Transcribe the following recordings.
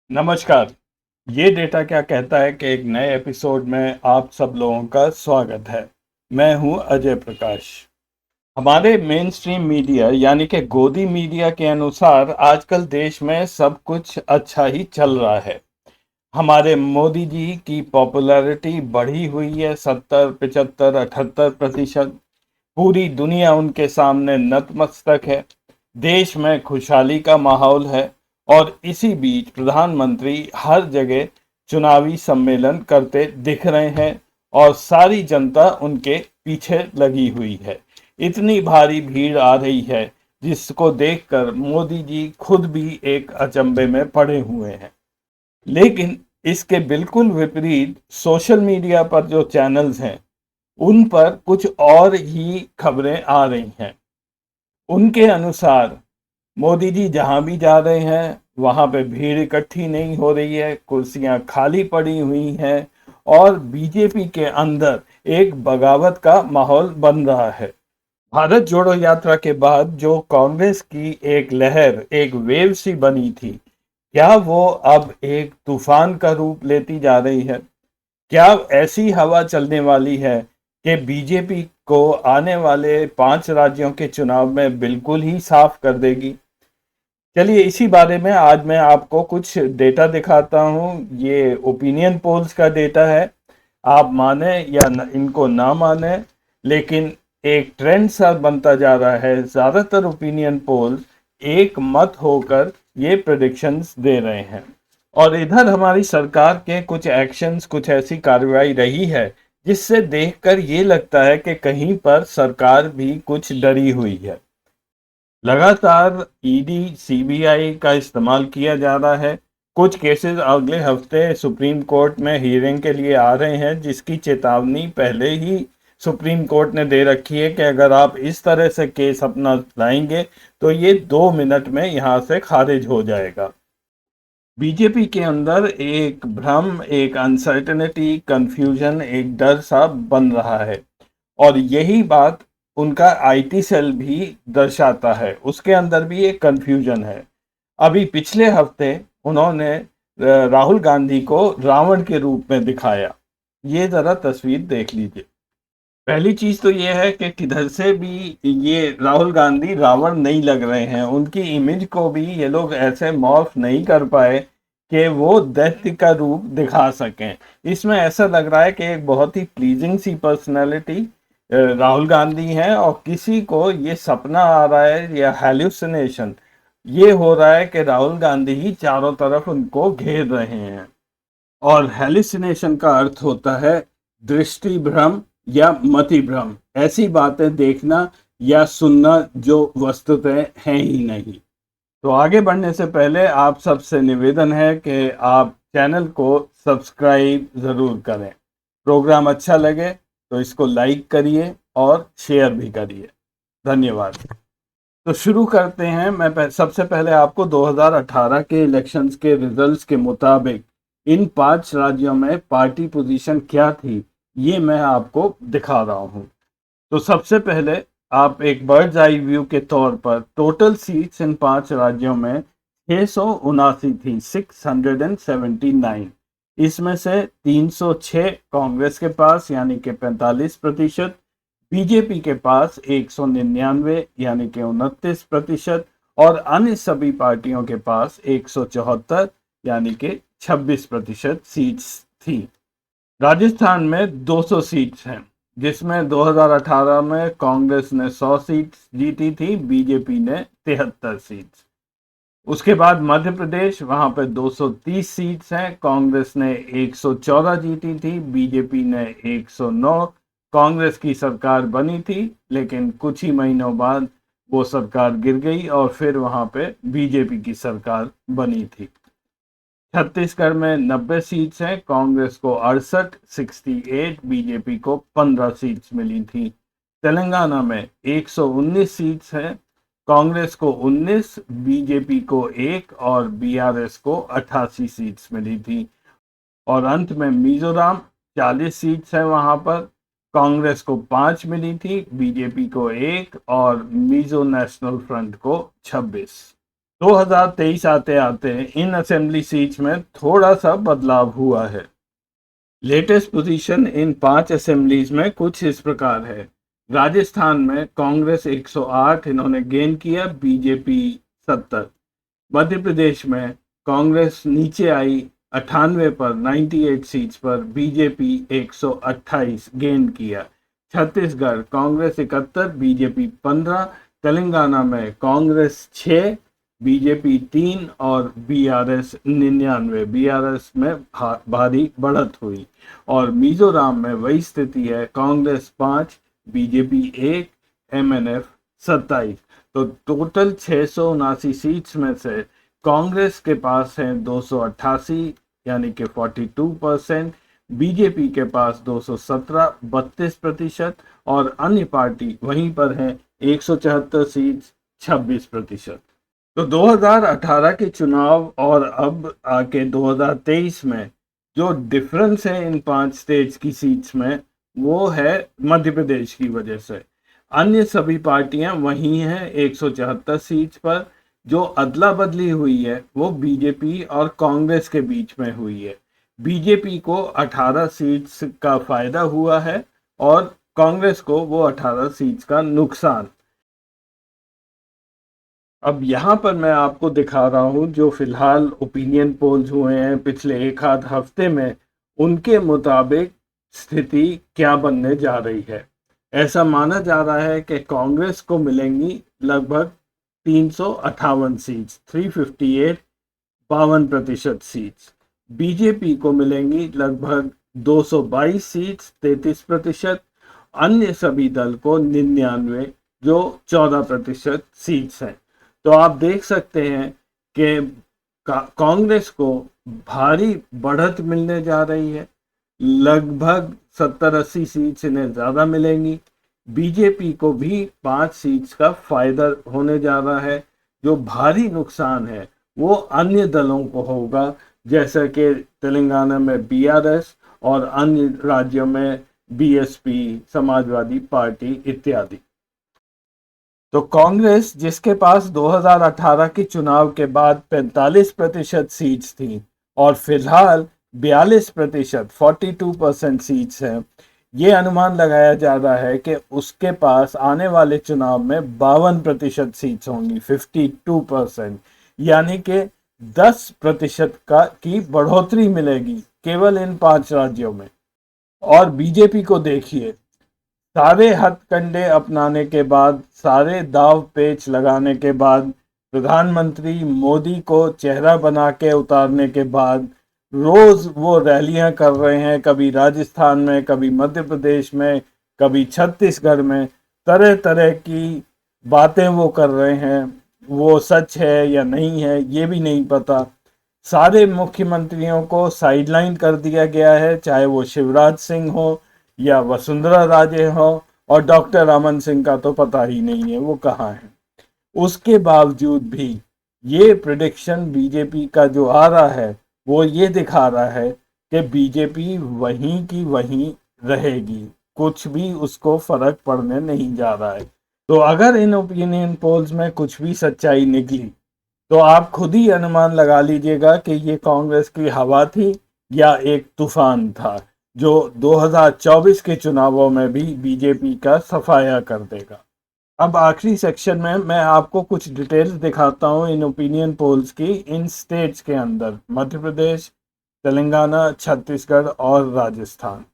नमस्कार। ये डेटा क्या कहता है कि एक नए एपिसोड में आप सब लोगों का स्वागत है। मैं हूं अजय प्रकाश। हमारे मेन स्ट्रीम मीडिया यानी कि गोदी मीडिया के अनुसार आजकल देश में सब कुछ अच्छा ही चल रहा है। हमारे मोदी जी की पॉपुलैरिटी बढ़ी हुई है 70, 75, 78%। पूरी दुनिया उनके सामने नतमस्तक है। देश में खुशहाली का माहौल है और इसी बीच प्रधानमंत्री हर जगह चुनावी सम्मेलन करते दिख रहे हैं और सारी जनता उनके पीछे लगी हुई है। इतनी भारी भीड़ आ रही है जिसको देखकर मोदी जी खुद भी एक अचंभे में पड़े हुए हैं। लेकिन इसके बिल्कुल विपरीत सोशल मीडिया पर जो चैनल्स हैं उन पर कुछ और ही खबरें आ रही हैं। उनके अनुसार मोदी जी जहां भी जा रहे हैं वहां पे भीड़ इकट्ठी नहीं हो रही है, कुर्सियां खाली पड़ी हुई हैं और बीजेपी के अंदर एक बगावत का माहौल बन रहा है। भारत जोड़ो यात्रा के बाद जो कांग्रेस की एक लहर, एक वेव सी बनी थी, क्या वो अब एक तूफान का रूप लेती जा रही है? क्या ऐसी हवा चलने वाली है कि बीजेपी को आने वाले 5 राज्यों के चुनाव में बिल्कुल ही साफ कर देगी? चलिए इसी बारे में आज मैं आपको कुछ डेटा दिखाता हूँ। ये ओपिनियन पोल्स का डेटा है। आप माने या इनको ना माने, लेकिन एक ट्रेंड सा बनता जा रहा है। ज़्यादातर ओपिनियन पोल्स एक मत होकर ये प्रेडिक्शंस दे रहे हैं। और इधर हमारी सरकार के कुछ एक्शंस, कुछ ऐसी कार्रवाई रही है जिससे देखकर ये लगता है कि कहीं पर सरकार भी कुछ डरी हुई है। लगातार ईडी, सीबीआई का इस्तेमाल किया जा रहा है। कुछ केसेस अगले हफ्ते सुप्रीम कोर्ट में हियरिंग के लिए आ रहे हैं, जिसकी चेतावनी पहले ही सुप्रीम कोर्ट ने दे रखी है कि अगर आप इस तरह से केस अपना लाएंगे तो ये 2 मिनट में यहाँ से खारिज हो जाएगा। बीजेपी के अंदर एक भ्रम, एक अनसर्टेनिटी, कंफ्यूजन, एक डर सा बन रहा है और यही बात उनका आईटी सेल भी दर्शाता है। उसके अंदर भी एक कंफ्यूजन है। अभी पिछले हफ्ते उन्होंने राहुल गांधी को रावण के रूप में दिखाया। ये जरा तस्वीर देख लीजिए। पहली चीज तो ये है कि किधर से भी ये राहुल गांधी रावण नहीं लग रहे हैं। उनकी इमेज को भी ये लोग ऐसे मॉर्फ नहीं कर पाए कि वो दैत्य का रूप दिखा सकें। इसमें ऐसा लग रहा है कि एक बहुत ही प्लीजिंग सी पर्सनालिटी राहुल गांधी है और किसी को ये सपना आ रहा है या हैल्यूसिनेशन ये हो रहा है कि राहुल गांधी ही चारों तरफ उनको घेर रहे हैं। और हेलिसिनेशन का अर्थ होता है दृष्टि भ्रम या मति भ्रम, ऐसी बातें देखना या सुनना जो वस्तुतः है ही नहीं। तो आगे बढ़ने से पहले आप सबसे निवेदन है कि आप चैनल को सब्सक्राइब ज़रूर करें। प्रोग्राम अच्छा लगे तो इसको लाइक करिए और शेयर भी करिए। धन्यवाद। तो शुरू करते हैं। सबसे पहले आपको 2018 के इलेक्शंस के रिजल्ट्स के मुताबिक इन 5 राज्यों में पार्टी पोजीशन क्या थी ये मैं आपको दिखा रहा हूं। तो सबसे पहले आप एक बर्ड्स आई व्यू के तौर पर टोटल सीट्स इन 5 राज्यों में 679 थी, 679। इसमें से 306 कांग्रेस के पास यानी कि 45%, बीजेपी के पास 199 यानी कि 29% और अन्य सभी पार्टियों के पास 174 यानी कि 26% सीट्स थी। राजस्थान में 200 सीट्स हैं, जिसमें 2018 में कांग्रेस ने 100 सीट्स जीती थी, बीजेपी ने 73 सीट्स। उसके बाद मध्य प्रदेश, वहां पे 230 सीट्स हैं, कांग्रेस ने 114 जीती थी, बीजेपी ने 109। कांग्रेस की सरकार बनी थी लेकिन कुछ ही महीनों बाद वो सरकार गिर गई और फिर वहां पे बीजेपी की सरकार बनी थी। छत्तीसगढ़ में 90 सीट्स हैं, कांग्रेस को 68, 68, बीजेपी को 15 सीट्स मिली थी। तेलंगाना में 119 सीट्स हैं, कांग्रेस को 19, बीजेपी को 1 और बीआरएस को 88 सीट्स मिली थी। और अंत में मिजोरम 40 सीट्स हैं, वहां पर कांग्रेस को 5 मिली थी, बीजेपी को 1 और मिजो नेशनल फ्रंट को 26। 2023 आते आते इन असेंबली सीट्स में थोड़ा सा बदलाव हुआ है। लेटेस्ट पोजीशन इन 5 असेंबलीज में कुछ इस प्रकार है। राजस्थान में कांग्रेस 108 इन्होंने गेन किया, बीजेपी 70। मध्य प्रदेश में कांग्रेस नीचे आई 98 पर, 98 सीट्स पर, बीजेपी 128 गेन किया। छत्तीसगढ़ कांग्रेस 71, बीजेपी 15। तेलंगाना में कांग्रेस 6, बीजेपी 3 और बीआरएस 99। बीआरएस में भारी बढ़त हुई। और मिजोरम में वही स्थिति है, कांग्रेस 5, बीजेपी 1, एमएनएफ 27। तो टोटल 679 सीट्स में से कांग्रेस के पास हैं 288 यानी कि 42%, बीजेपी के पास 217 32%, और अन्य पार्टी वहीं पर हैं 174 सीट्स 26%। तो 2018 के चुनाव और अब आके 2023 में जो डिफरेंस है इन 5 स्टेट्स की सीट्स में, वो है मध्य प्रदेश की वजह से। अन्य सभी पार्टियां वही हैं 174 सीट्स पर। जो अदला बदली हुई है वो बीजेपी और कांग्रेस के बीच में हुई है। बीजेपी को 18 सीट्स का फायदा हुआ है और कांग्रेस को वो 18 सीट्स का नुकसान। अब यहाँ पर मैं आपको दिखा रहा हूँ जो फिलहाल ओपिनियन पोल्स हुए हैं पिछले एक आध हफ्ते में, उनके मुताबिक स्थिति क्या बनने जा रही है। ऐसा माना जा रहा है कि कांग्रेस को मिलेंगी लगभग 358 सीट्स, 358, 52% सीट्स। बीजेपी को मिलेंगी लगभग 222 सीट्स, 33%। अन्य सभी दल को 99, जो 14% सीट्स हैं। तो आप देख सकते हैं कि कांग्रेस को भारी बढ़त मिलने जा रही है, लगभग 70-80 सीट्स इन्हें ज़्यादा मिलेंगी। बीजेपी को भी 5 सीट्स का फायदा होने जा रहा है। जो भारी नुकसान है वो अन्य दलों को होगा, जैसा कि तेलंगाना में बीआरएस और अन्य राज्यों में बीएसपी, समाजवादी पार्टी इत्यादि। तो कांग्रेस, जिसके पास 2018 के चुनाव के बाद 45% सीट्स थी और फिलहाल 42%, 42% सीट्स हैं, ये अनुमान लगाया जा रहा है कि उसके पास आने वाले चुनाव में 52% सीट्स होंगी, 52%, यानी कि 10% की बढ़ोतरी मिलेगी केवल इन 5 राज्यों में। और बीजेपी को देखिए, सारे हथकंडे अपनाने के बाद, सारे दाव पेच लगाने के बाद, प्रधानमंत्री मोदी को चेहरा बना के उतारने के बाद, रोज वो रैलियां कर रहे हैं, कभी राजस्थान में, कभी मध्य प्रदेश में, कभी छत्तीसगढ़ में, तरह तरह की बातें वो कर रहे हैं। वो सच है या नहीं है ये भी नहीं पता। सारे मुख्यमंत्रियों को साइडलाइन कर दिया गया है, चाहे वो शिवराज सिंह हो या वसुंधरा राजे हो, और डॉक्टर रमन सिंह का तो पता ही नहीं है वो कहाँ है। उसके बावजूद भी ये प्रेडिक्शन बीजेपी का जो आ रहा है वो ये दिखा रहा है कि बीजेपी वहीं की वहीं रहेगी, कुछ भी उसको फर्क पड़ने नहीं जा रहा है। तो अगर इन ओपिनियन पोल्स में कुछ भी सच्चाई निकली तो आप खुद ही अनुमान लगा लीजिएगा कि ये कांग्रेस की हवा थी या एक तूफान था जो 2024 के चुनावों में भी बीजेपी का सफाया कर देगा। अब आखिरी सेक्शन में मैं आपको कुछ डिटेल्स दिखाता हूं इन ओपिनियन पोल्स की इन स्टेट्स के अंदर, मध्य प्रदेश, तेलंगाना, छत्तीसगढ़ और राजस्थान।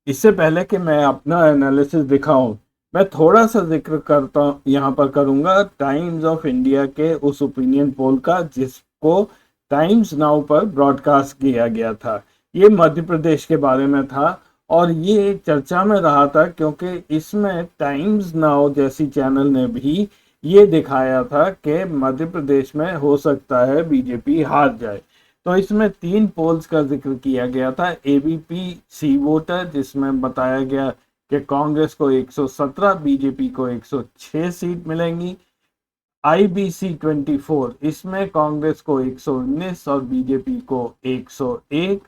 इससे पहले कि मैं अपना एनालिसिस दिखाऊं, मैं थोड़ा सा जिक्र करता यहाँ पर करूँगा टाइम्स ऑफ इंडिया के उस ओपिनियन पोल का जिसको टाइम्स नाउ पर ब्रॉडकास्ट किया गया था। ये मध्य प्रदेश के बारे में था और ये चर्चा में रहा था क्योंकि इसमें टाइम्स नाउ जैसी चैनल ने भी ये दिखाया था कि मध्य प्रदेश में हो सकता है बीजेपी हार जाए। तो इसमें 3 पोल्स का जिक्र किया गया था। एबीपी सी वोटर, जिसमें बताया गया कि कांग्रेस को 117, बीजेपी को 106 सीट मिलेंगी। IBC 24, इसमें कांग्रेस को 119 और बीजेपी को 101।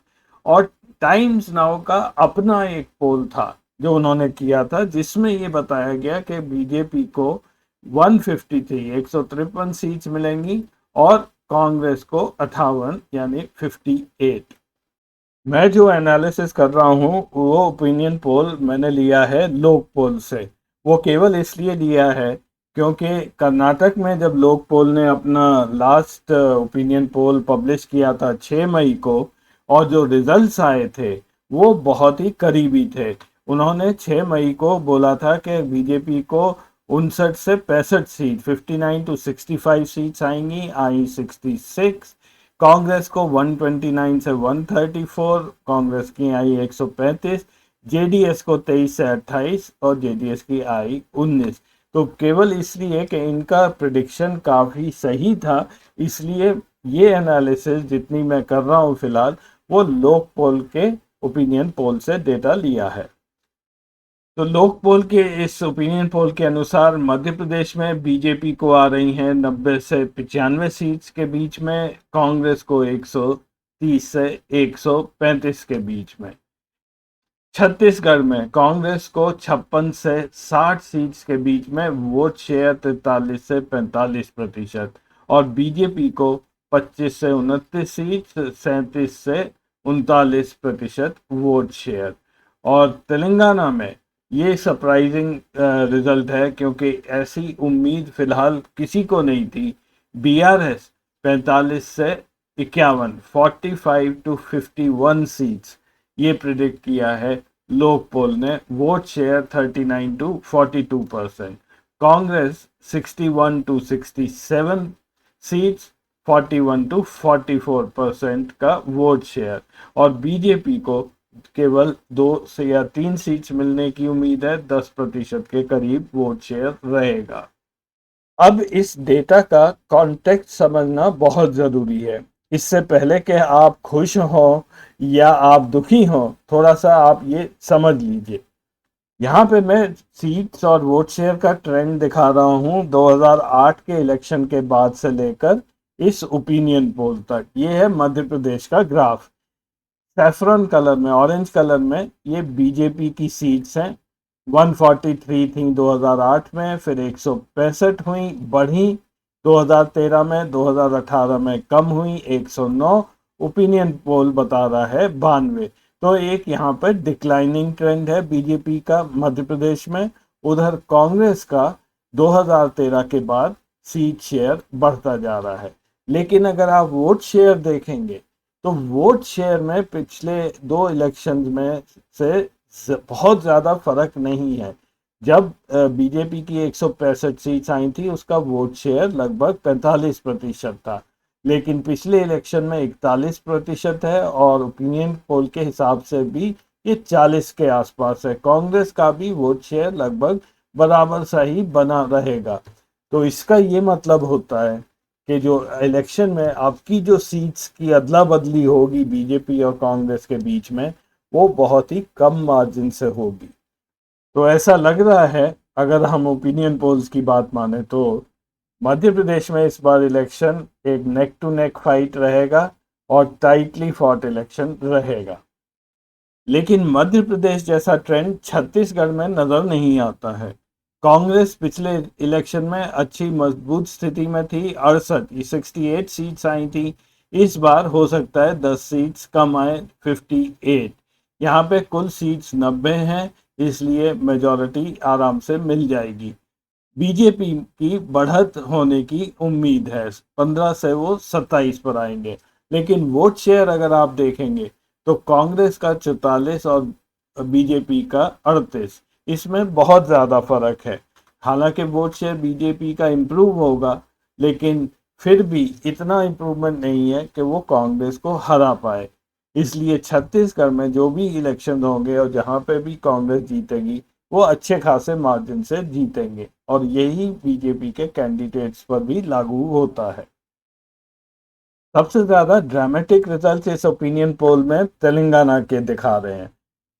और टाइम्स नाउ का अपना एक पोल था जो उन्होंने किया था, जिसमें ये बताया गया कि बीजेपी को 153 सीट्स मिलेंगी और कांग्रेस को 58 यानी 58। मैं जो एनालिसिस कर रहा हूँ वो ओपिनियन पोल मैंने लिया है लोक पोल से। वो केवल इसलिए लिया है क्योंकि कर्नाटक में जब लोक पोल ने अपना लास्ट ओपिनियन पोल पब्लिश किया था 6 मई को, और जो रिजल्ट्स आए थे वो बहुत ही करीबी थे। उन्होंने 6 मई को बोला था कि बीजेपी को 59 से 65 सीट, 59 to 65 सीट्स आएंगी, आई 66। कांग्रेस को 129 से 134, कांग्रेस की आई 135, जेडीएस को 23 से 28 और जेडीएस की आई 19। तो केवल इसलिए कि इनका प्रिडिक्शन काफ़ी सही था, इसलिए ये एनालिसिस जितनी मैं कर रहा हूँ फिलहाल वो लोक पोल के ओपिनियन पोल से डेटा लिया है। तो लोक पोल के इस ओपिनियन पोल के अनुसार मध्य प्रदेश में बीजेपी को आ रही हैं 90 से 95 सीट्स के बीच में, कांग्रेस को 130 से 135 के बीच में। छत्तीसगढ़ में कांग्रेस को 56 से 60 सीट्स के बीच में, वोट शेयर 43 से 45%, और बीजेपी को 25 से 29 सीट, 37 से 39% वोट शेयर। और तेलंगाना में ये सरप्राइजिंग रिजल्ट है क्योंकि ऐसी उम्मीद फिलहाल किसी को नहीं थी। बीआरएस 45 से 51, 45 to 51 सीट्स ये प्रिडिक्ट किया है लोक पोल ने, vote share 39 to 42%। Congress 61 to 67 seats, 41 to 44% का वोट शेयर, और बीजेपी को केवल 2 से या 3 सीट्स मिलने की उम्मीद है, 10% के करीब वोट शेयर रहेगा। अब इस डेटा का कॉन्टेक्स्ट समझना बहुत ज़रूरी है। इससे पहले कि आप खुश हों या आप दुखी हों, थोड़ा सा आप ये समझ लीजिए। यहाँ पे मैं सीट्स और वोट शेयर का ट्रेंड दिखा रहा हूँ 2008 के इलेक्शन के बाद से लेकर इस ओपिनियन पोल तक। ये है मध्य प्रदेश का ग्राफ। सैफरन कलर में, ऑरेंज कलर में ये बीजेपी की सीट्स हैं। 143 थी 2008 में, फिर 165 हुई, बढ़ी 2013 में, 2018 में कम हुई 109। ओपिनियन पोल बता रहा है 92। तो एक यहाँ पर डिक्लाइनिंग ट्रेंड है बीजेपी का मध्य प्रदेश में। उधर कांग्रेस का 2013 के बाद सीट शेयर बढ़ता जा रहा है। लेकिन अगर आप वोट शेयर देखेंगे तो वोट शेयर में पिछले 2 इलेक्शंस में से बहुत ज़्यादा फर्क नहीं है। जब बीजेपी की 165 सीट्स आई थी उसका वोट शेयर लगभग 45% था, लेकिन पिछले इलेक्शन में 41% है, और ओपिनियन पोल के हिसाब से भी ये 40 के आसपास है। कांग्रेस का भी वोट शेयर लगभग बराबर सा ही बना रहेगा। तो इसका ये मतलब होता है कि जो इलेक्शन में आपकी जो सीट्स की अदला बदली होगी बीजेपी और कांग्रेस के बीच में, वो बहुत ही कम मार्जिन से होगी। तो ऐसा लग रहा है, अगर हम ओपिनियन पोल्स की बात माने तो मध्य प्रदेश में इस बार इलेक्शन एक नेक टू नेक फाइट रहेगा और टाइटली फॉट इलेक्शन रहेगा। लेकिन मध्य प्रदेश जैसा ट्रेंड छत्तीसगढ़ में नजर नहीं आता है। कांग्रेस पिछले इलेक्शन में अच्छी मजबूत स्थिति में थी, 68 सीट्स आई थी। इस बार हो सकता है 10 सीट्स कम आए, 58। यहाँ पे कुल सीट्स 90 हैं, इसलिए मेजॉरिटी आराम से मिल जाएगी। बीजेपी की बढ़त होने की उम्मीद है, 15 से वो 27 पर आएंगे। लेकिन वोट शेयर अगर आप देखेंगे तो कांग्रेस का 44 और बीजेपी का 38, इसमें बहुत ज़्यादा फर्क है। हालांकि वोट शेयर बीजेपी का इम्प्रूव होगा, लेकिन फिर भी इतना इम्प्रूवमेंट नहीं है कि वो कांग्रेस को हरा पाए। इसलिए छत्तीसगढ़ में जो भी इलेक्शन होंगे और जहां पे भी कांग्रेस जीतेगी वो अच्छे खासे मार्जिन से जीतेंगे, और यही बीजेपी के कैंडिडेट्स पर भी लागू होता है। सबसे ज़्यादा ड्रामेटिक रिजल्ट इस ओपिनियन पोल में तेलंगाना के दिखा रहे हैं।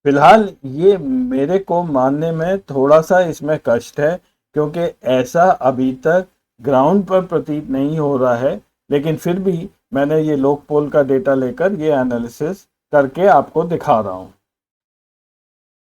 फिलहाल ये मेरे को मानने में थोड़ा सा इसमें कष्ट है, क्योंकि ऐसा अभी तक ग्राउंड पर प्रतीत नहीं हो रहा है। लेकिन फिर भी मैंने ये लोक पोल का डेटा लेकर ये एनालिसिस करके आपको दिखा रहा हूँ।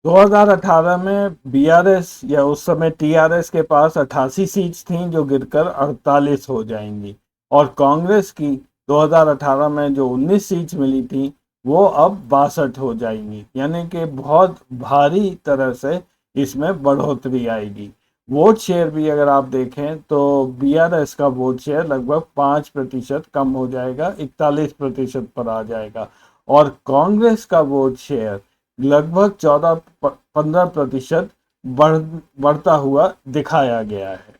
2018 में बीआरएस या उस समय टीआरएस के पास 88 सीट्स थीं जो गिरकर 48 हो जाएंगी। और कांग्रेस की 2018 में जो 19 सीट्स मिली थी वो अब 62 हो जाएंगी, यानी कि बहुत भारी तरह से इसमें बढ़ोतरी आएगी। वोट शेयर भी अगर आप देखें तो बीआरएस का वोट शेयर लगभग 5% कम हो जाएगा, 41% पर आ जाएगा। और कांग्रेस का वोट शेयर लगभग 14-15% बढ़ता हुआ दिखाया गया है।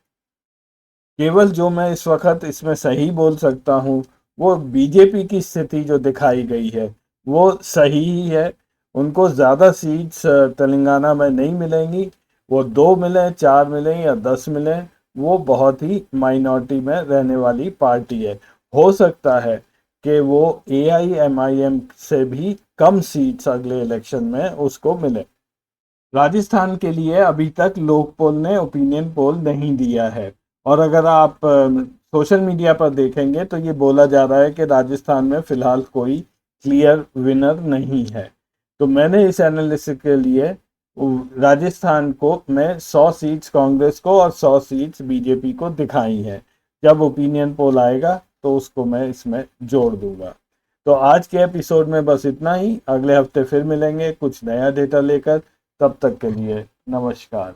केवल जो मैं इस वक्त इसमें सही बोल सकता हूँ वो बीजेपी की स्थिति जो दिखाई गई है वो सही ही है। उनको ज़्यादा सीट्स तेलंगाना में नहीं मिलेंगी। वो 2 मिले, 4 मिले या 10 मिले, वो बहुत ही माइनॉरिटी में रहने वाली पार्टी है। हो सकता है कि वो एआईएमआईएम से भी कम सीट्स अगले इलेक्शन में उसको मिले। राजस्थान के लिए अभी तक लोक पोल ने ओपिनियन पोल नहीं दिया है। और अगर आप सोशल मीडिया पर देखेंगे तो ये बोला जा रहा है कि राजस्थान में फिलहाल कोई क्लियर विनर नहीं है। तो मैंने इस एनालिसिस के लिए राजस्थान को मैं 100 सीट्स कांग्रेस को और 100 सीट्स बीजेपी को दिखाई हैं। जब ओपिनियन पोल आएगा तो उसको मैं इसमें जोड़ दूंगा। तो आज के एपिसोड में बस इतना ही। अगले हफ्ते फिर मिलेंगे कुछ नया डेटा लेकर। तब तक के लिए नमस्कार।